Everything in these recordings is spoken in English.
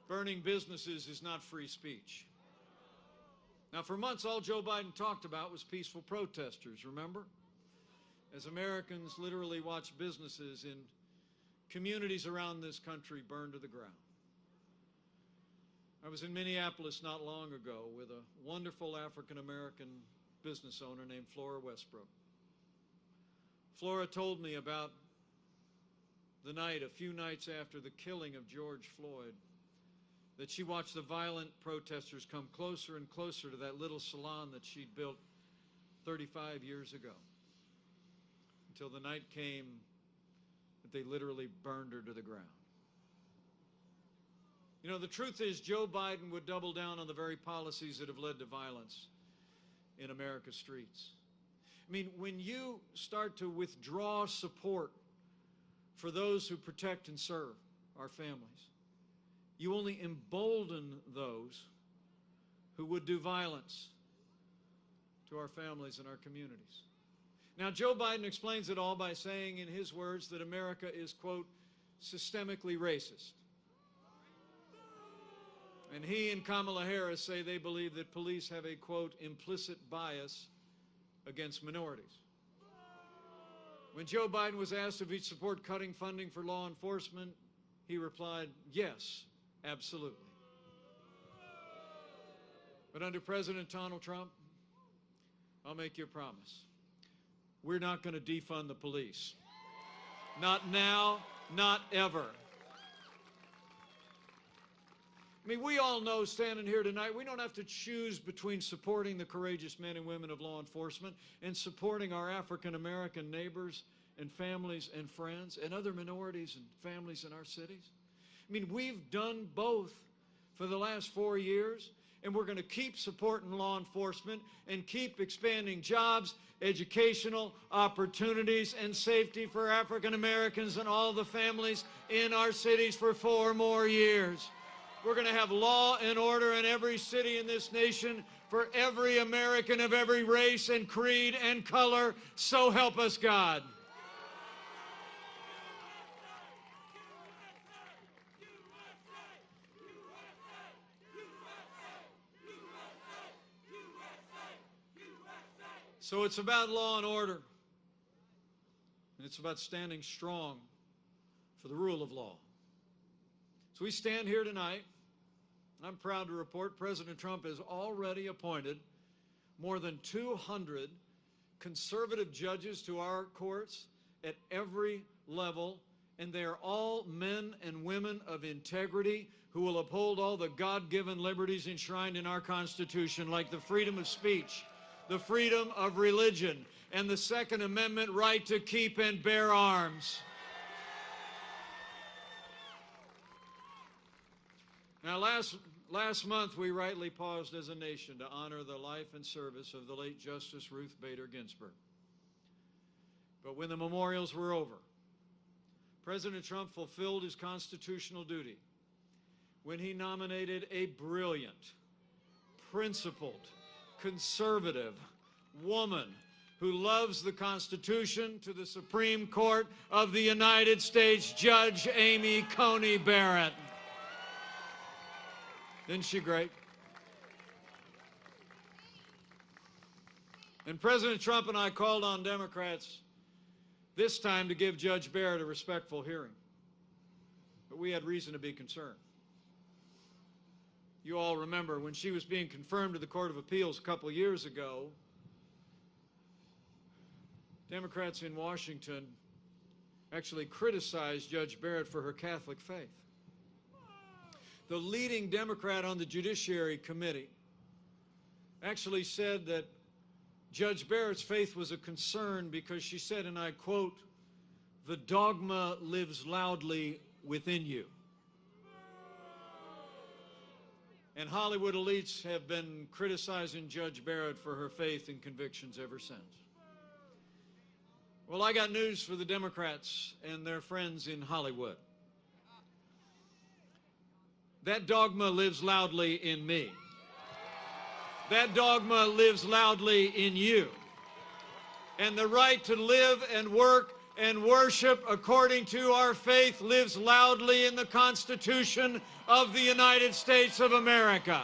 Burning businesses is not free speech. Now, for months, all Joe Biden talked about was peaceful protesters, remember? As Americans literally watched businesses in communities around this country burn to the ground. I was in Minneapolis not long ago with a wonderful African-American business owner named Flora Westbrook. Flora told me about the night, a few nights after the killing of George Floyd, that she watched the violent protesters come closer and closer to that little salon that she'd built 35 years ago, until the night came that they literally burned her to the ground. You know, the truth is Joe Biden would double down on the very policies that have led to violence in America's streets. I mean, when you start to withdraw support for those who protect and serve our families, you only embolden those who would do violence to our families and our communities. Now, Joe Biden explains it all by saying, in his words, that America is, quote, systemically racist. And he and Kamala Harris say they believe that police have a, quote, implicit bias against minorities. When Joe Biden was asked if he'd support cutting funding for law enforcement, he replied, yes, absolutely. But under President Donald Trump, I'll make you a promise. We're not going to defund the police. Not now, not ever. I mean, we all know, standing here tonight, we don't have to choose between supporting the courageous men and women of law enforcement and supporting our African-American neighbors and families and friends and other minorities and families in our cities. I mean, we've done both for the last 4 years, and we're going to keep supporting law enforcement and keep expanding jobs, educational opportunities, and safety for African Americans and all the families in our cities for 4 more years. We're going to have law and order in every city in this nation for every American of every race and creed and color. So help us God. So it's about law and order. And it's about standing strong for the rule of law. So we stand here tonight. I'm proud to report President Trump has already appointed more than 200 conservative judges to our courts at every level, and they are all men and women of integrity who will uphold all the God-given liberties enshrined in our Constitution, like the freedom of speech, the freedom of religion, and the Second Amendment right to keep and bear arms. Now, last month, we rightly paused as a nation to honor the life and service of the late Justice Ruth Bader Ginsburg. But when the memorials were over, President Trump fulfilled his constitutional duty when he nominated a brilliant, principled, conservative woman who loves the Constitution to the Supreme Court of the United States, Judge Amy Coney Barrett. Isn't she great? And President Trump and I called on Democrats this time to give Judge Barrett a respectful hearing. But we had reason to be concerned. You all remember when she was being confirmed to the Court of Appeals a couple years ago, Democrats in Washington actually criticized Judge Barrett for her Catholic faith. The leading Democrat on the Judiciary Committee actually said that Judge Barrett's faith was a concern because she said, and I quote, "The dogma lives loudly within you." And Hollywood elites have been criticizing Judge Barrett for her faith and convictions ever since. Well, I got news for the Democrats and their friends in Hollywood. That dogma lives loudly in me. That dogma lives loudly in you. And the right to live and work and worship according to our faith lives loudly in the Constitution of the United States of America.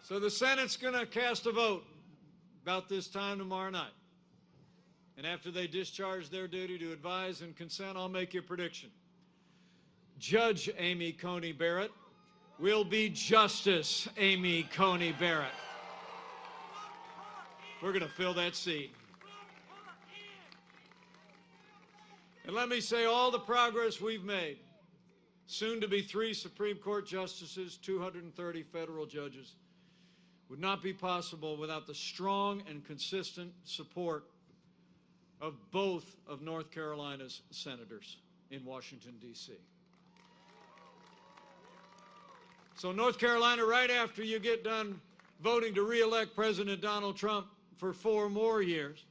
So the Senate's going to cast a vote about this time tomorrow night. And after they discharge their duty to advise and consent, I'll make you a prediction. Judge Amy Coney Barrett will be Justice Amy Coney Barrett. We're going to fill that seat. And let me say, all the progress we've made, soon to be 3 Supreme Court justices, 230 federal judges, would not be possible without the strong and consistent support of both of North Carolina's senators in Washington, D.C. So North Carolina, right after you get done voting to re-elect President Donald Trump for 4 more years,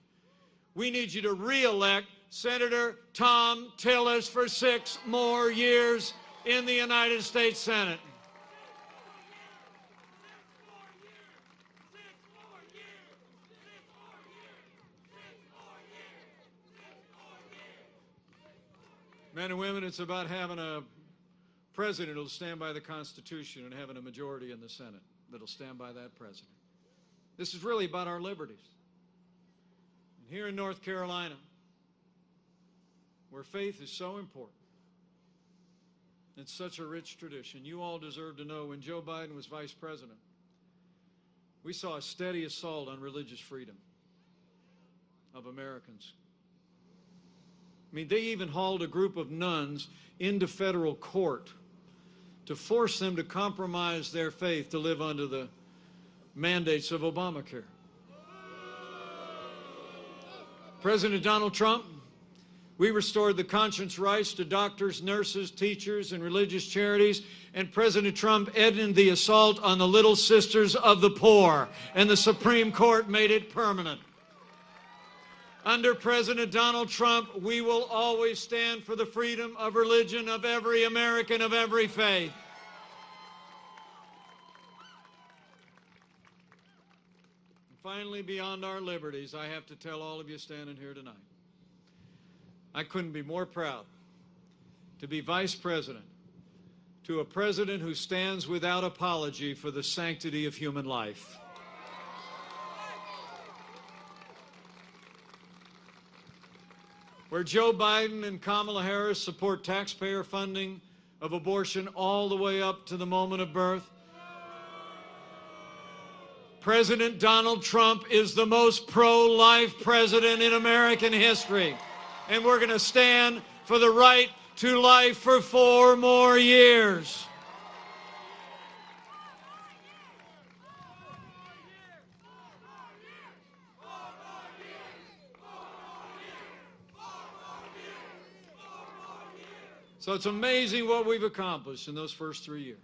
we need you to re-elect Senator Thom Tillis for 6 more years in the United States Senate. Men and women, it's about having a president who'll stand by the Constitution and having a majority in the Senate that'll stand by that president. This is really about our liberties. And here in North Carolina, where faith is so important, it's such a rich tradition. You all deserve to know when Joe Biden was vice president, we saw a steady assault on religious freedom of Americans. I mean, they even hauled a group of nuns into federal court to force them to compromise their faith to live under the mandates of Obamacare. President Donald Trump, we restored the conscience rights to doctors, nurses, teachers, and religious charities, and President Trump ended the assault on the Little Sisters of the Poor, and the Supreme Court made it permanent. Under President Donald Trump, we will always stand for the freedom of religion of every American of every faith. And finally, beyond our liberties, I have to tell all of you standing here tonight, I couldn't be more proud to be vice president to a president who stands without apology for the sanctity of human life. Where Joe Biden and Kamala Harris support taxpayer funding of abortion all the way up to the moment of birth, President Donald Trump is the most pro-life president in American history. And we're going to stand for the right to life for 4 more years. So it's amazing what we've accomplished in those first 3 years.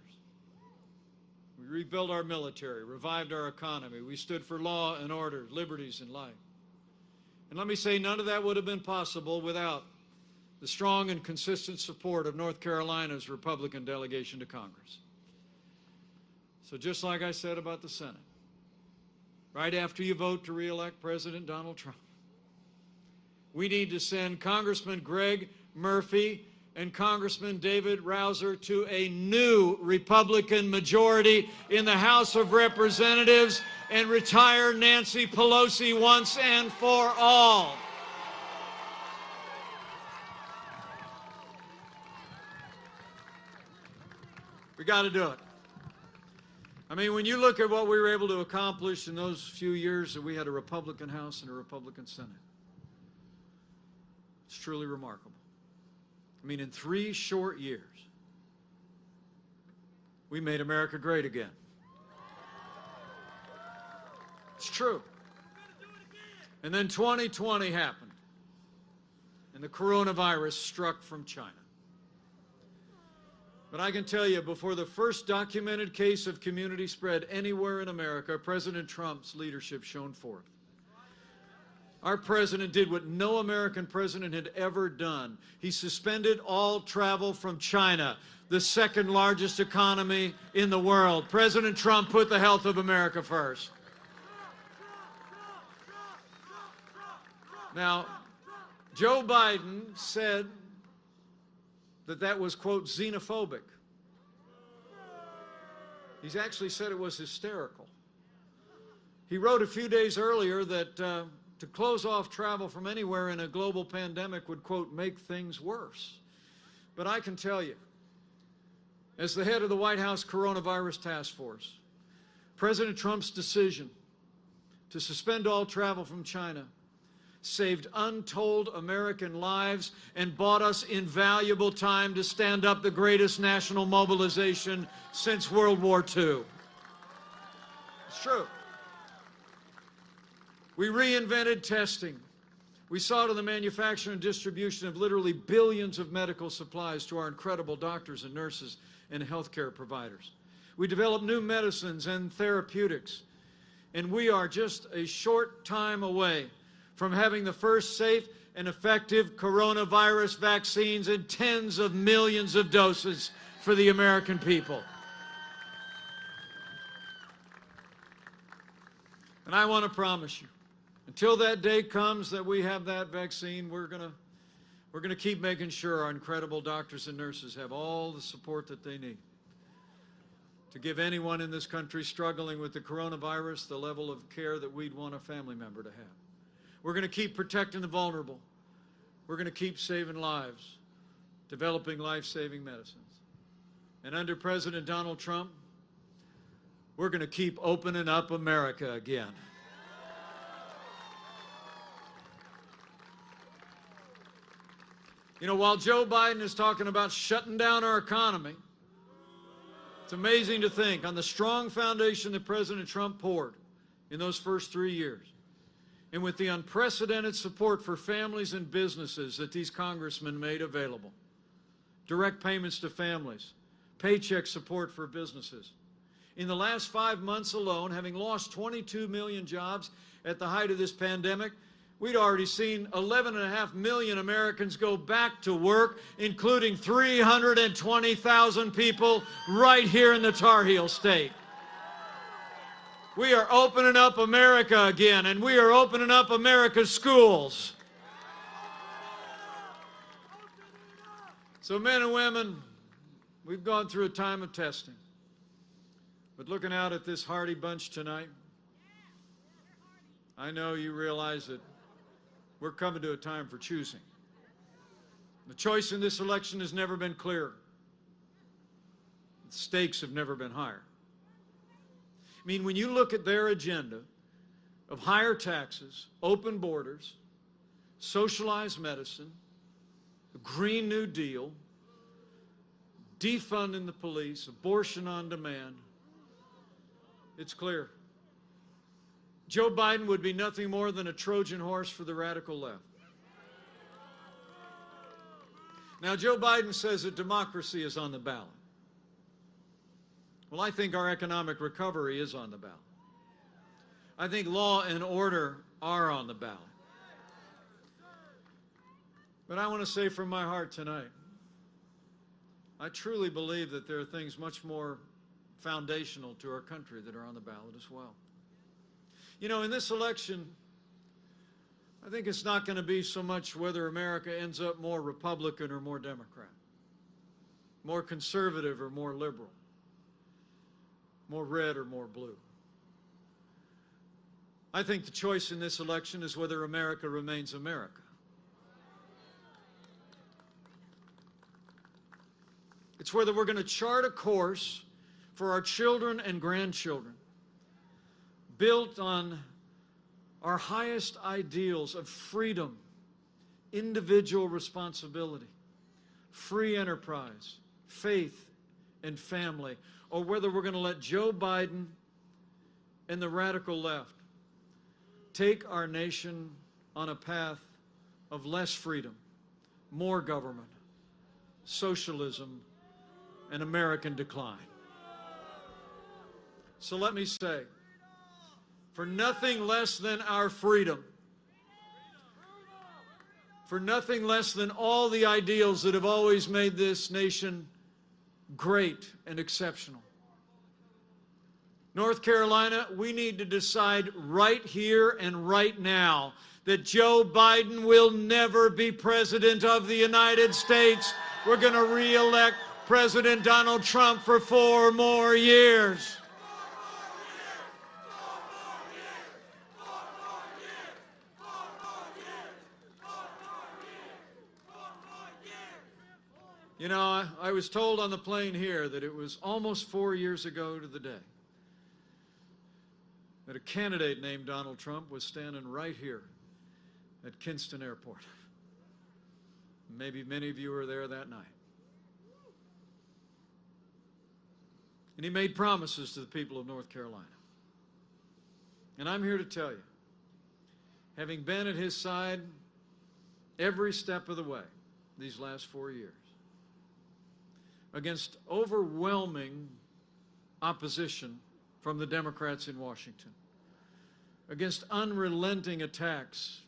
We rebuilt our military, revived our economy. We stood for law and order, liberties, and life. And let me say, none of that would have been possible without the strong and consistent support of North Carolina's Republican delegation to Congress. So just like I said about the Senate, right after you vote to re-elect President Donald Trump, we need to send Congressman Greg Murphy and Congressman David Rouser to a new Republican majority in the House of Representatives and retire Nancy Pelosi once and for all. We got to do it. I mean, when you look at what we were able to accomplish in those few years that we had a Republican House and a Republican Senate, it's truly remarkable. I mean, in 3 short years, we made America great again. It's true. And then 2020 happened, and the coronavirus struck from China. But I can tell you, before the first documented case of community spread anywhere in America, President Trump's leadership shone forth. Our president did what no American president had ever done. He suspended all travel from China, the second largest economy in the world. President Trump put the health of America first. Now, Joe Biden said that that was, quote, xenophobic. He's actually said it was hysterical. He wrote a few days earlier that to close off travel from anywhere in a global pandemic would, quote, make things worse. But I can tell you, as the head of the White House Coronavirus Task Force, President Trump's decision to suspend all travel from China saved untold American lives and bought us invaluable time to stand up the greatest national mobilization since World War II. It's true. We reinvented testing. We saw to the manufacture and distribution of literally billions of medical supplies to our incredible doctors and nurses and healthcare providers. We developed new medicines and therapeutics, and we are just a short time away from having the first safe and effective coronavirus vaccines in tens of millions of doses for the American people. And I want to promise you, until that day comes that we have that vaccine, we're going to keep making sure our incredible doctors and nurses have all the support that they need to give anyone in this country struggling with the coronavirus the level of care that we'd want a family member to have. We're going to keep protecting the vulnerable. We're going to keep saving lives, developing life-saving medicines. And under President Donald Trump, we're going to keep opening up America again. You know, while Joe Biden is talking about shutting down our economy, it's amazing to think on the strong foundation that President Trump poured in those first 3 years, and with the unprecedented support for families and businesses that these congressmen made available, direct payments to families, paycheck support for businesses. In the last 5 months alone, having lost 22 million jobs at the height of this pandemic, we'd already seen 11.5 million Americans go back to work, including 320,000 people right here in the Tar Heel State. We are opening up America again, and we are opening up America's schools. So men and women, we've gone through a time of testing. But looking out at this hardy bunch tonight, I know you realize that we're coming to a time for choosing. The choice in this election has never been clearer. The stakes have never been higher. I mean, when you look at their agenda of higher taxes, open borders, socialized medicine, the Green New Deal, defunding the police, abortion on demand, it's clear. Joe Biden would be nothing more than a Trojan horse for the radical left. Now, Joe Biden says that democracy is on the ballot. Well, I think our economic recovery is on the ballot. I think law and order are on the ballot. But I want to say from my heart tonight, I truly believe that there are things much more foundational to our country that are on the ballot as well. You know, in this election, I think it's not going to be so much whether America ends up more Republican or more Democrat, more conservative or more liberal, more red or more blue. I think the choice in this election is whether America remains America. It's whether we're going to chart a course for our children and grandchildren built on our highest ideals of freedom, individual responsibility, free enterprise, faith, and family, or whether we're going to let Joe Biden and the radical left take our nation on a path of less freedom, more government, socialism, and American decline. So let me say, for nothing less than our freedom, for nothing less than all the ideals that have always made this nation great and exceptional. North Carolina, we need to decide right here and right now that Joe Biden will never be President of the United States. We're going to re-elect President Donald Trump for 4 more years. You know, I was told on the plane here that it was almost 4 years ago to the day that a candidate named Donald Trump was standing right here at Kinston Airport. Maybe many of you were there that night. And he made promises to the people of North Carolina. And I'm here to tell you, having been at his side every step of the way these last 4 years, against overwhelming opposition from the Democrats in Washington, against unrelenting attacks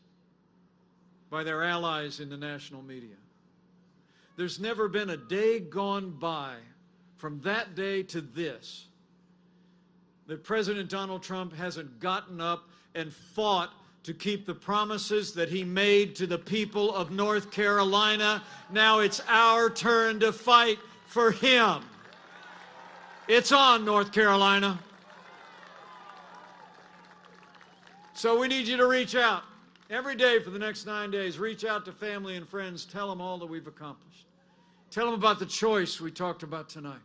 by their allies in the national media. There's never been a day gone by from that day to this that President Donald Trump hasn't gotten up and fought to keep the promises that he made to the people of North Carolina. Now it's our turn to fight for him. It's on, North Carolina. So we need you to reach out every day for the next 9 days. Reach out to family and friends. Tell them all that we've accomplished. Tell them about the choice we talked about tonight.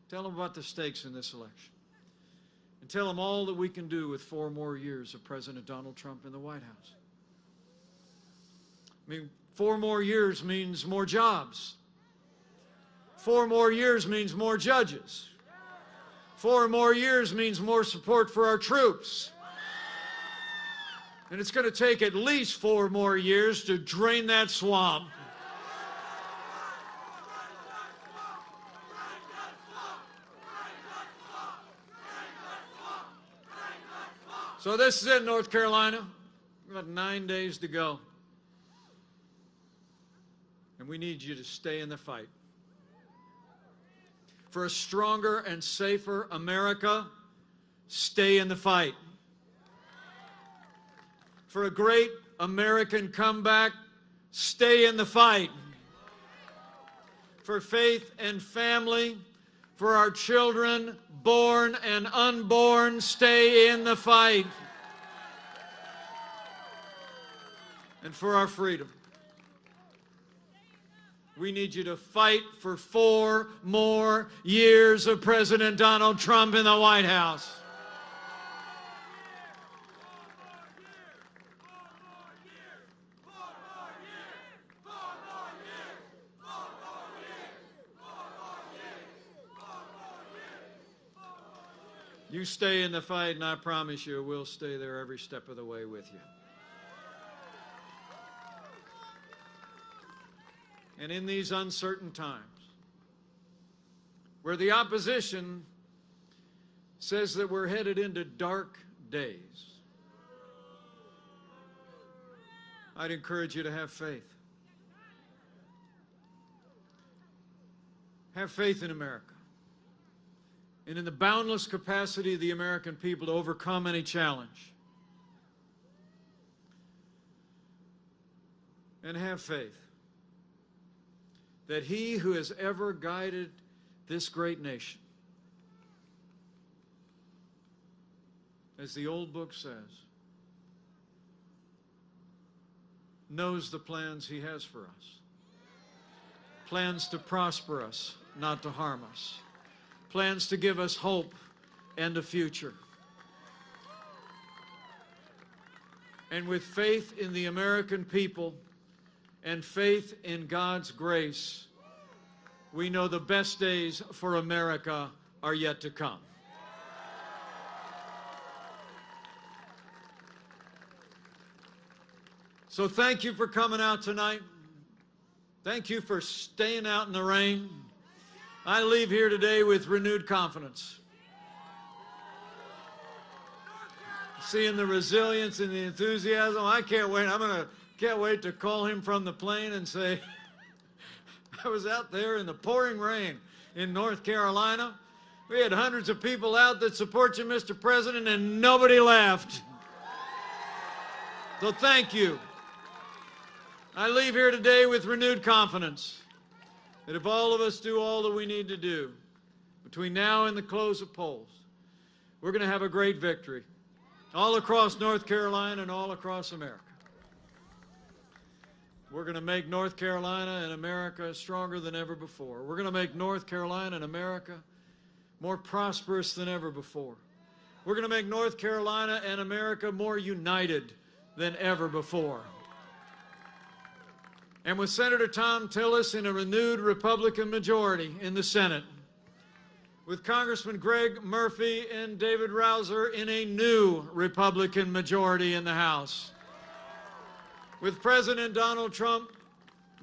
Tell them about the stakes in this election. And tell them all that we can do with 4 more years of President Donald Trump in the White House. I mean, 4 more years means more jobs. 4 more years means more judges. 4 more years means more support for our troops. And it's going to take at least 4 more years to drain that swamp. So this is it, North Carolina. About 9 days to go. And we need you to stay in the fight. For a stronger and safer America, stay in the fight. For a great American comeback, stay in the fight. For faith and family, for our children, born and unborn, stay in the fight. And for our freedom, we need you to fight for 4 more years of President Donald Trump in the White House. You stay in the fight, and I promise you we'll stay there every step of the way with you. And in these uncertain times, where the opposition says that we're headed into dark days, I'd encourage you to have faith. Have faith in America and in the boundless capacity of the American people to overcome any challenge. And have faith that he who has ever guided this great nation, as the old book says, knows the plans he has for us. Plans to prosper us, not to harm us. Plans to give us hope and a future. And with faith in the American people and faith in God's grace, we know the best days for America are yet to come. So thank you for coming out tonight. Thank you for staying out in the rain. I leave here today with renewed confidence. Seeing the resilience and the enthusiasm, I can't wait. Can't wait to call him from the plane and say, I was out there in the pouring rain in North Carolina. We had hundreds of people out that support you, Mr. President, and nobody laughed. So thank you. I leave here today with renewed confidence that if all of us do all that we need to do between now and the close of polls, we're going to have a great victory all across North Carolina and all across America. We're going to make North Carolina and America stronger than ever before. We're going to make North Carolina and America more prosperous than ever before. We're going to make North Carolina and America more united than ever before. And with Senator Thom Tillis in a renewed Republican majority in the Senate, with Congressman Greg Murphy and David Rouzer in a new Republican majority in the House, with President Donald Trump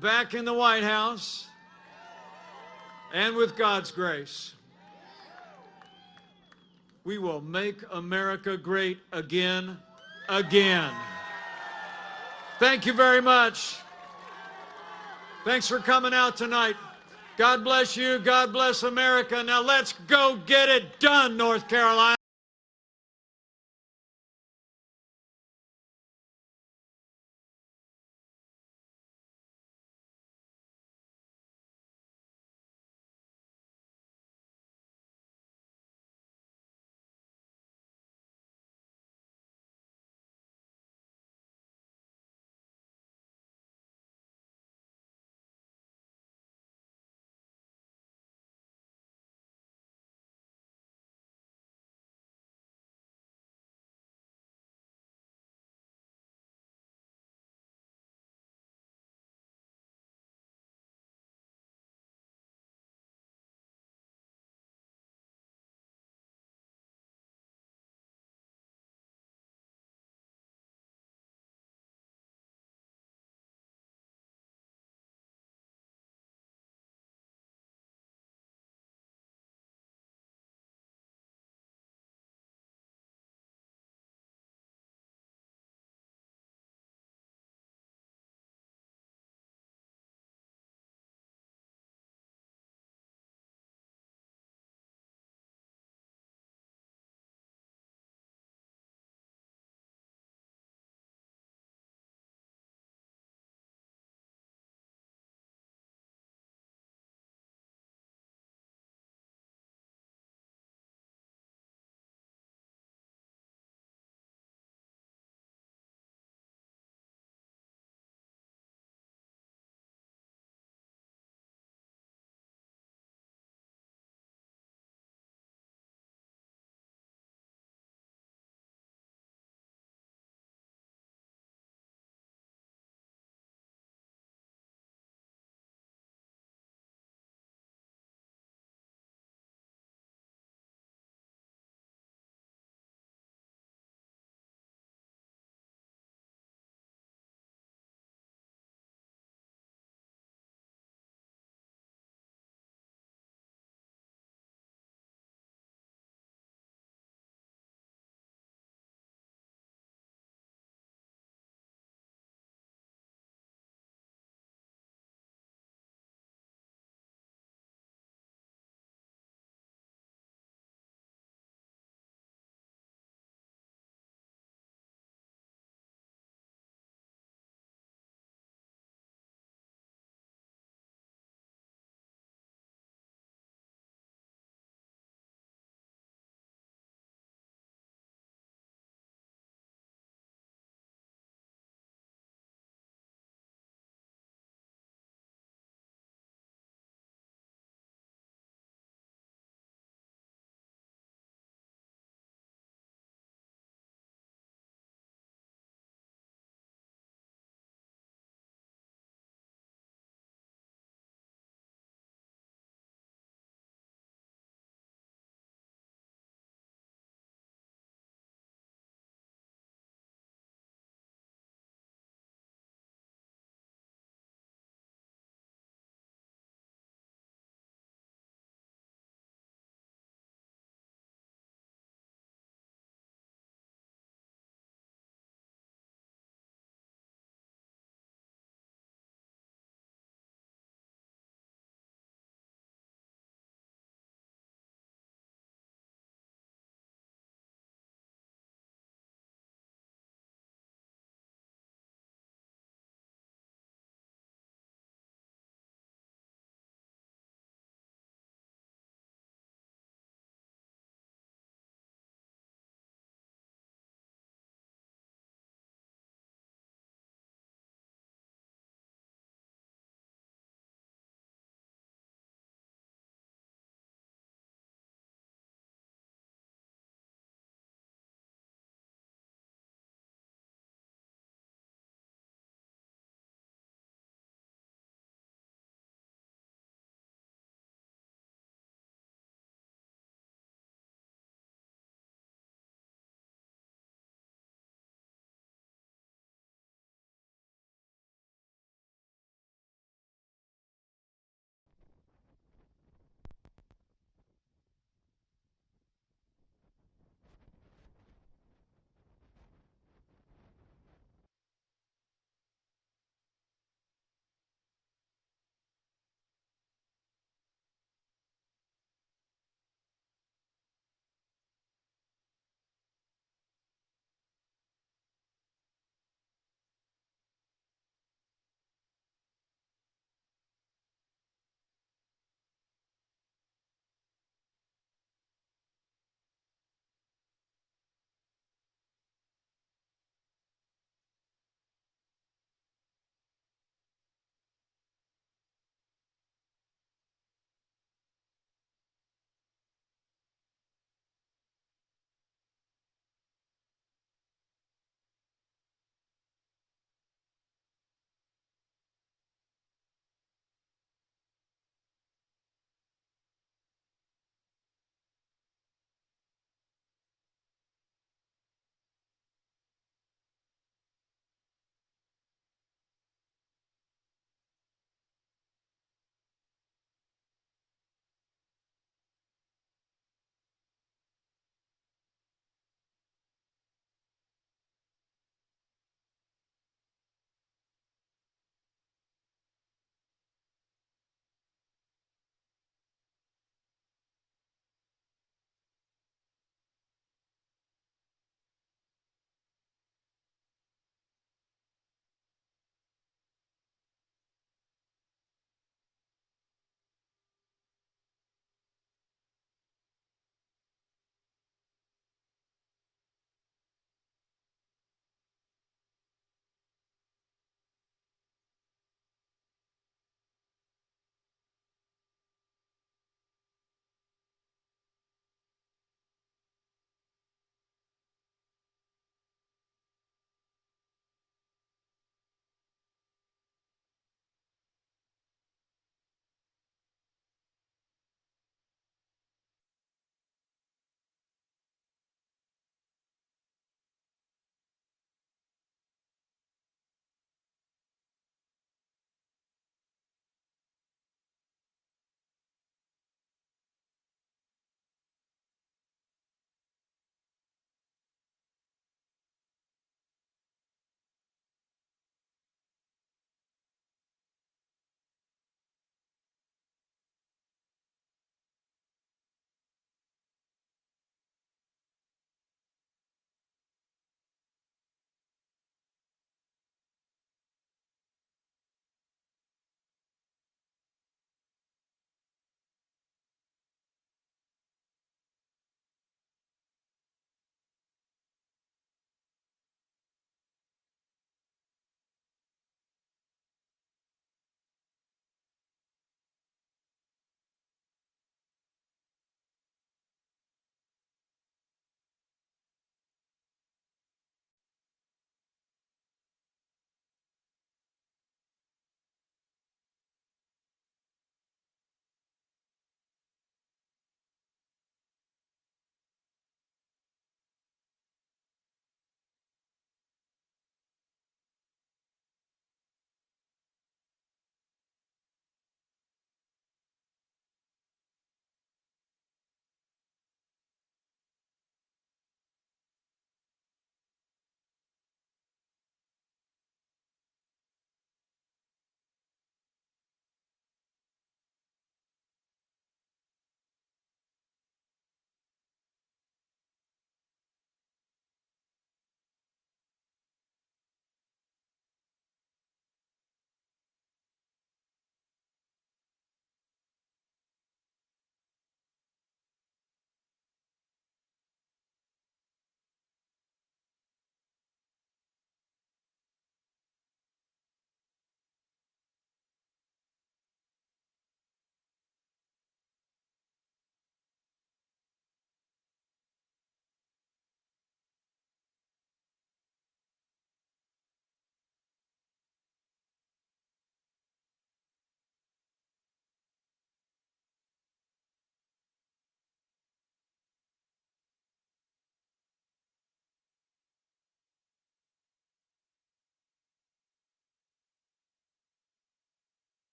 back in the White House, and with God's grace, we will make America great again, again. Thank you very much. Thanks for coming out tonight. God bless you. God bless America. Now let's go get it done, North Carolina.